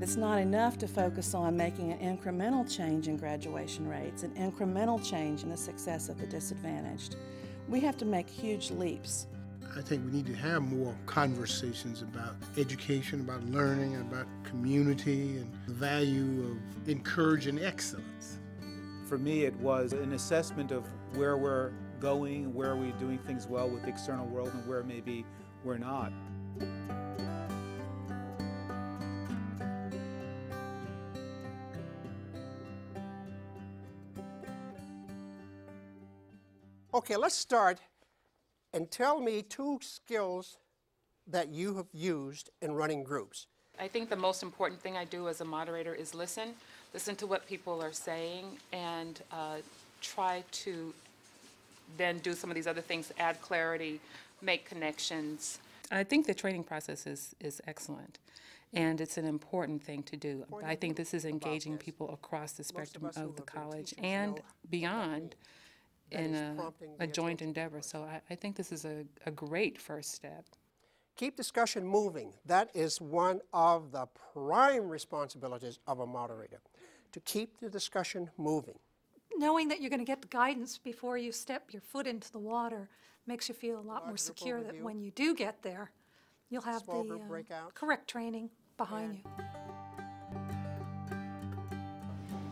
It's not enough to focus on making an incremental change in graduation rates, an incremental change in the success of the disadvantaged. We have to make huge leaps. I think we need to have more conversations about education, about learning, about community, and the value of encouraging excellence. For me, it was an assessment of where we're going, where we're doing things well with the external world, and where maybe we're not. Okay, let's start, and tell me 2 skills that you have used in running groups. I think the most important thing I do as a moderator is listen to what people are saying, and try to then do some of these other things, add clarity, make connections. I think the training process is excellent, and it's an important thing to do. I think this is engaging people across the spectrum of the college and beyond in a joint endeavor. So I think this is a great first step. Keep discussion moving. That is one of the prime responsibilities of a moderator, to keep the discussion moving. Knowing that you're going to get the guidance before you step your foot into the water makes you feel a lot more secure that when you do get there, you'll have the correct training behind you.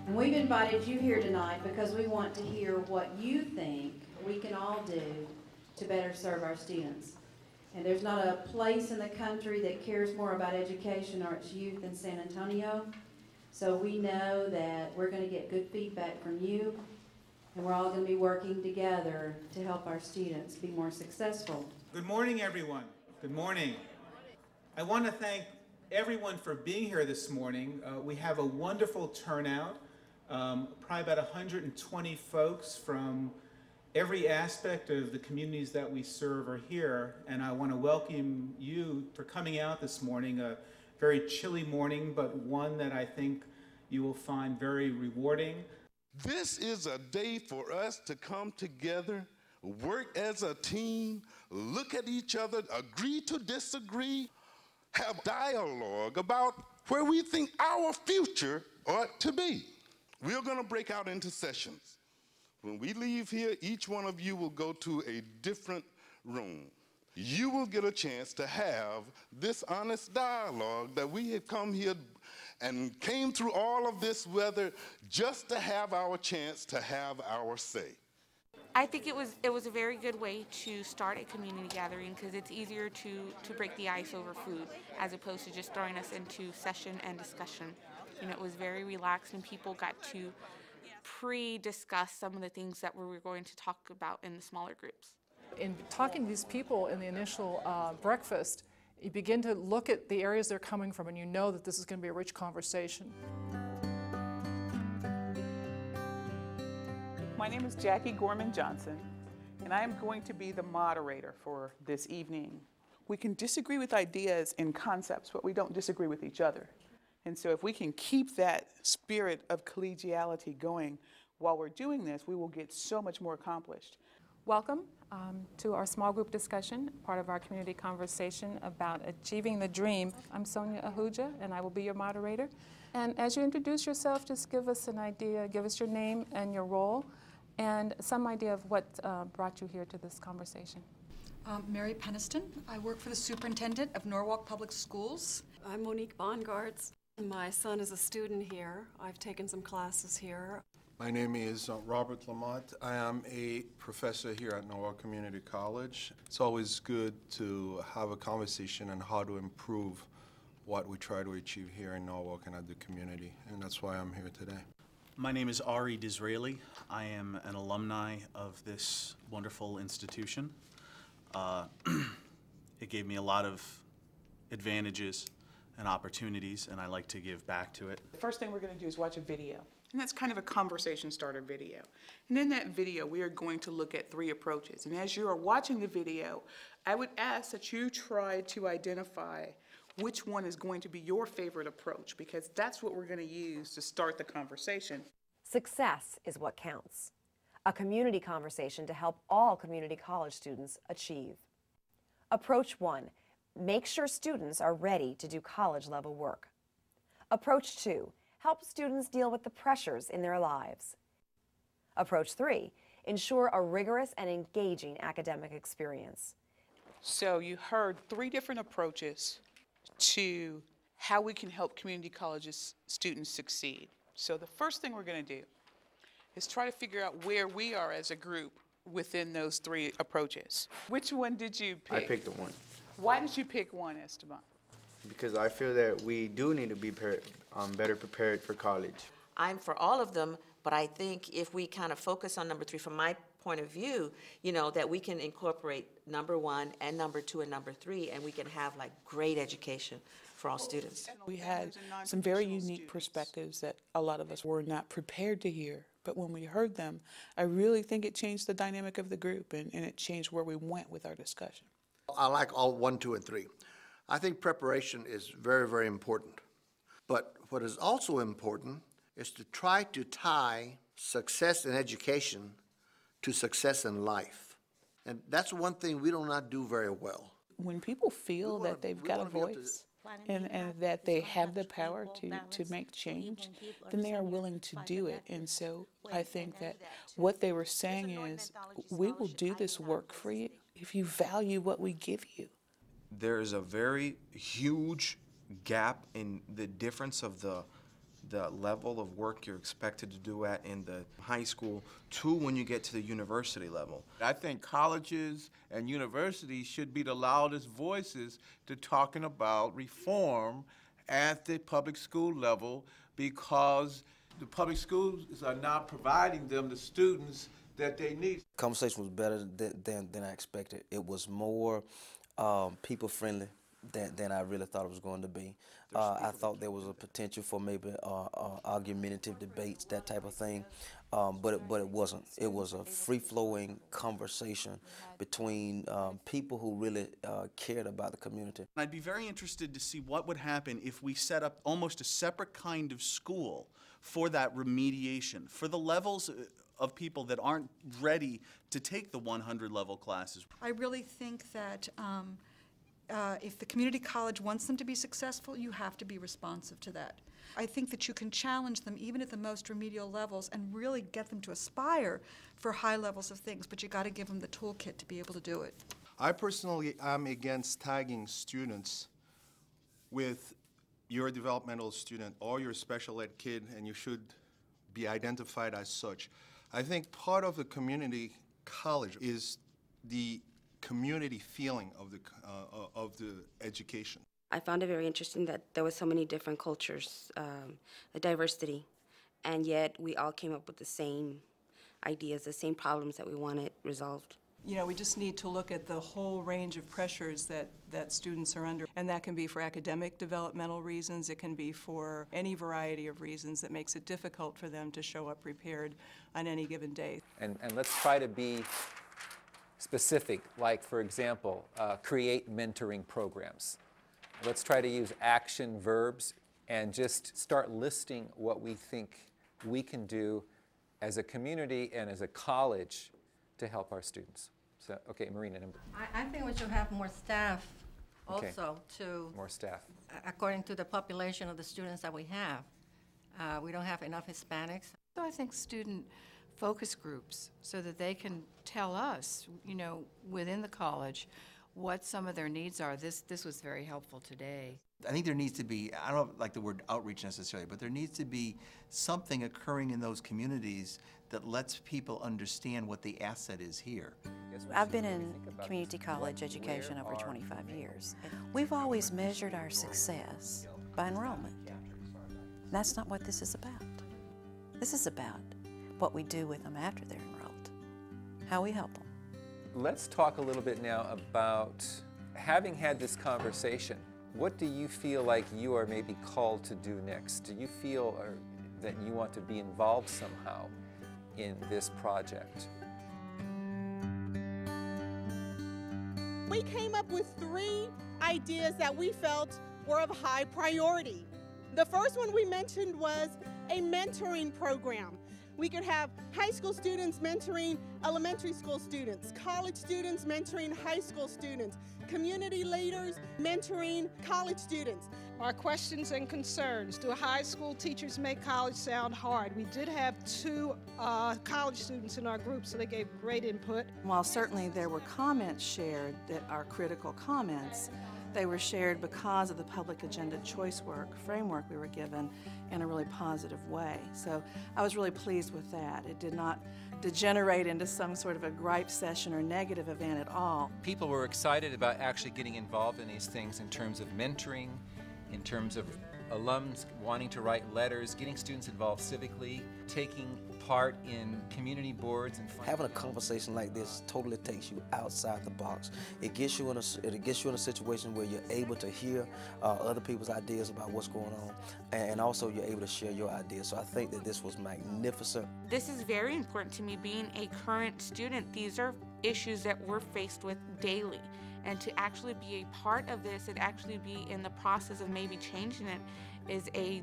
And we've invited you here tonight because we want to hear what you think we can all do to better serve our students. And there's not a place in the country that cares more about education or its youth than San Antonio. So we know that we're going to get good feedback from you, and we're all going to be working together to help our students be more successful. Good morning, everyone. Good morning. I want to thank everyone for being here this morning. We have a wonderful turnout. Probably about 120 folks from every aspect of the communities that we serve are here, and I want to welcome you for coming out this morning. A very chilly morning, but one that I think you will find very rewarding. This is a day for us to come together, work as a team, look at each other, agree to disagree, have dialogue about where we think our future ought to be. We're going to break out into sessions. When we leave here, each one of you will go to a different room. You will get a chance to have this honest dialogue that we have come here and came through all of this weather just to have our chance to have our say. I think it was a very good way to start a community gathering, because it's easier to break the ice over food as opposed to just throwing us into session and discussion. You know, it was very relaxed, and people got to pre-discuss some of the things that we were going to talk about in the smaller groups. In talking to these people in the initial breakfast, you begin to look at the areas they're coming from, and you know that this is going to be a rich conversation. My name is Jackie Gorman Johnson, and I am going to be the moderator for this evening. We can disagree with ideas and concepts, but we don't disagree with each other. And so if we can keep that spirit of collegiality going while we're doing this, we will get so much more accomplished. Welcome to our small group discussion, part of our community conversation about achieving the dream. I'm Sonia Ahuja, and I will be your moderator. And as you introduce yourself, just give us an idea, give us your name and your role, and some idea of what brought you here to this conversation. Mary Peniston. I work for the superintendent of Norwalk Public Schools. I'm Monique Bongards. My son is a student here. I've taken some classes here. My name is Robert Lamont. I am a professor here at Norwalk Community College. It's always good to have a conversation on how to improve what we try to achieve here in Norwalk and at the community, and that's why I'm here today. My name is Ari Disraeli. I am an alumni of this wonderful institution. It gave me a lot of advantages and opportunities, and I like to give back to it. The first thing we're going to do is watch a video, and that's kind of a conversation starter video. And in that video, we are going to look at 3 approaches. And as you are watching the video, I would ask that you try to identify which one is going to be your favorite approach, because that's what we're going to use to start the conversation. Success is what counts. A community conversation to help all community college students achieve. Approach 1. Make sure students are ready to do college-level work. Approach 2, help students deal with the pressures in their lives. Approach 3, ensure a rigorous and engaging academic experience. So you heard 3 different approaches to how we can help community colleges students succeed. So the first thing we're going to do is try to figure out where we are as a group within those 3 approaches. Which one did you pick? I picked the one. Why did you pick one, Esteban? Because I feel that we do need to be better prepared for college. I'm for all of them, but I think if we kind of focus on number 3, from my point of view, you know, that we can incorporate number 1 and number 2 and number 3, and we can have like great education for all students. We had some very unique perspectives that a lot of us were not prepared to hear, but when we heard them, I really think it changed the dynamic of the group, and it changed where we went with our discussion. I like all 1, 2, and 3. I think preparation is very, very important. But what is also important is to try to tie success in education to success in life. And that's one thing we do not do very well. When people feel that they've got a voice and that they have the power to make change, then they are willing to do it. And so I think that what they were saying is, we will do this work for you if you value what we give you. There is a very huge gap in the difference of the level of work you're expected to do in the high school to when you get to the university level. I think colleges and universities should be the loudest voices to talking about reform at the public school level, because the public schools are not providing them the students that they need. The conversation was better than I expected. It was more people-friendly than I really thought it was going to be. I thought there was a potential for maybe argumentative debates, that type of thing, but it wasn't. It was a free-flowing conversation between people who really cared about the community. I'd be very interested to see what would happen if we set up almost a separate kind of school for that remediation, for the levels of people that aren't ready to take the 100 level classes. I really think that if the community college wants them to be successful, you have to be responsive to that. I think that you can challenge them even at the most remedial levels and really get them to aspire for high levels of things, but you got to give them the toolkit to be able to do it. I personally am against tagging students with you're a developmental student or you're a special ed kid and you should be identified as such. I think part of the community college is the community feeling of the education. I found it very interesting that there were so many different cultures, a diversity, and yet we all came up with the same ideas, the same problems that we wanted resolved. You know, we just need to look at the whole range of pressures that students are under, and that can be for academic developmental reasons, it can be for any variety of reasons that makes it difficult for them to show up prepared on any given day. And let's try to be specific, like, for example, create mentoring programs. Let's try to use action verbs and just start listing what we think we can do as a community and as a college to help our students. So, okay, Marina. I think we should have more staff also to... More staff. According to the population of the students that we have. We don't have enough Hispanics. So I think student focus groups so that they can tell us, you know, within the college what some of their needs are. This was very helpful today. I think there needs to be, I don't like the word outreach necessarily, but there needs to be something occurring in those communities that lets people understand what the asset is here. I've been in community college education over 25 years. We've always measured our success by enrollment. That's not what this is about. This is about what we do with them after they're enrolled, how we help them. Let's talk a little bit now about, having had this conversation, what do you feel like you are maybe called to do next? Do you feel that you want to be involved somehow in this project? We came up with 3 ideas that we felt were of high priority. The first one we mentioned was a mentoring program. We could have high school students mentoring elementary school students, college students mentoring high school students, community leaders mentoring college students. Our questions and concerns. Do high school teachers make college sound hard? We did have 2 college students in our group, so they gave great input. While certainly there were comments shared that are critical comments, they were shared because of the public agenda choice work framework we were given in a really positive way. So I was really pleased with that. It did not degenerate into some sort of a gripe session or negative event at all. People were excited about actually getting involved in these things in terms of mentoring, in terms of alums wanting to write letters, getting students involved civically, taking part in community boards, and having a conversation like this totally takes you outside the box. It gets you in a situation where you're able to hear other people's ideas about what's going on, and also you're able to share your ideas. So I think that this was magnificent. This is very important to me. Being a current student, these are issues that we're faced with daily. And to actually be a part of this and actually be in the process of maybe changing it is a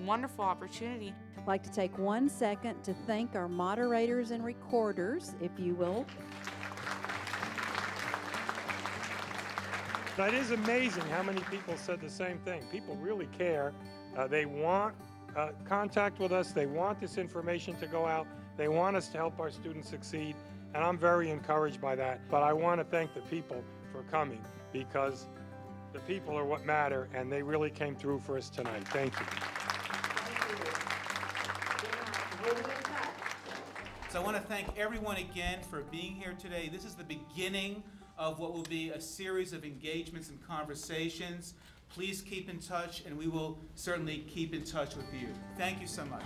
wonderful opportunity. I'd like to take 1 second to thank our moderators and recorders, if you will. It is amazing how many people said the same thing. People really care. They want contact with us. They want this information to go out. They want us to help our students succeed. And I'm very encouraged by that. But I want to thank the people for coming, because the people are what matter, and they really came through for us tonight. Thank you. So I want to thank everyone again for being here today. This is the beginning of what will be a series of engagements and conversations. Please keep in touch, and we will certainly keep in touch with you. Thank you so much.